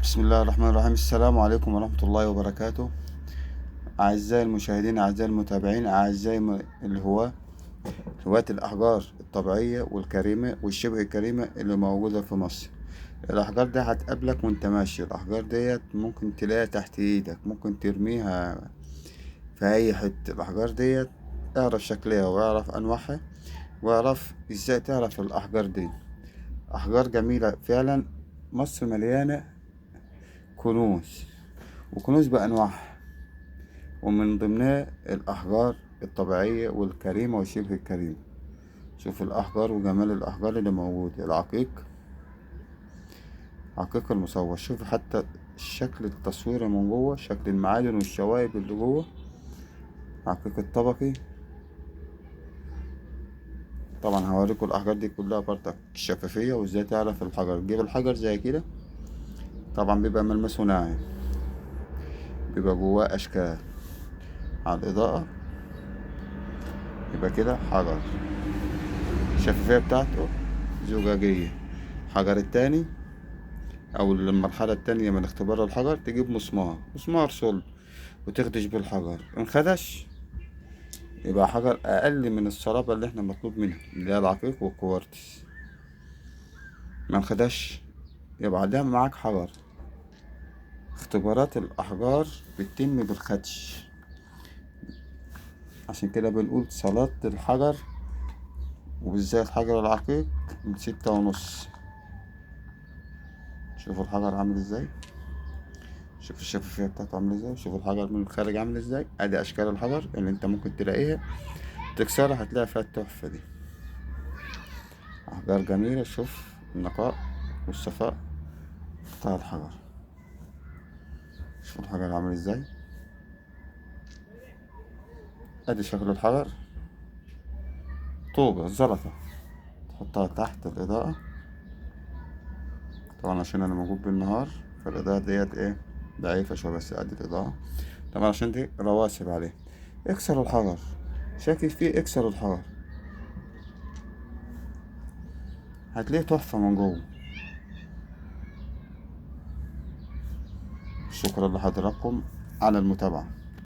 بسم الله الرحمن الرحيم. السلام عليكم ورحمة الله وبركاته. أعزائي المشاهدين، أعزائي المتابعين، أعزائي هواة الأحجار الطبيعية والكريمة والشبه الكريمة اللي موجودة في مصر. الأحجار دي هتقابلك وانت ماشي. الأحجار ديت ممكن تلاقيها تحت ايدك، ممكن ترميها في أي حتة. الأحجار ديت اعرف شكلها واعرف أنواعها واعرف ازاي تعرف الأحجار دي. أحجار جميلة فعلا. مصر مليانة كنوز، وكنوز بأنواعها، ومن ضمنها الأحجار الطبيعية والكريمة وشبه الكريمة. شوف الأحجار وجمال الأحجار اللي موجود. عقيق المصور. شوف حتى شكل التصوير من جوه، شكل المعادن والشوائب اللي جوه. عقيق الطبقي. طبعا هوريكم الأحجار دي كلها برضك شفافية، وازاي تعرف الحجر. تجيب الحجر زي كده، طبعا بيبقى ملمسه ناعم، بيبقى جواه أشكال على الإضاءة، يبقى كده حجر. الشفافية بتاعته زجاجية. الحجر التاني او المرحلة التانية من اختبار الحجر، تجيب مسمار صلب وتخدش بالحجر. انخدش يبقى حجر اقل من الصلابة اللي احنا مطلوب منها، اللي هي العقيق والكوارتز. ما انخدش يبقى ده معاك حجر. اختبارات الاحجار بتتم بالخدش، عشان كده بنقول صلاة الحجر وبالذات الحجر العقيق من 6.5. شوفوا الحجر عامل ازاي، شوف الشفافية بتاعته عاملة ازاي، شوف الحجر من الخارج عامل ازاي. ادي اشكال الحجر اللي انت ممكن تلاقيها، تكسرها هتلاقي فيها التحفة دي. احجار جميلة. شوف النقاء والصفاء بتاع الحجر. شوف الحجر عامل ازاي. ادي شكل الحجر. طوبة زلطة تحطها تحت الإضاءة. طبعا عشان أنا موجود بالنهار، فالإضاءة ديت ضعيفة شوية، بس ادي الإضاءة. طبعا عشان دي رواسب عليه. اكسر الحجر، شاكك فيه اكسر الحجر، هتلاقيه تحفة من جوه. شكرا لحضراتكم على المتابعة.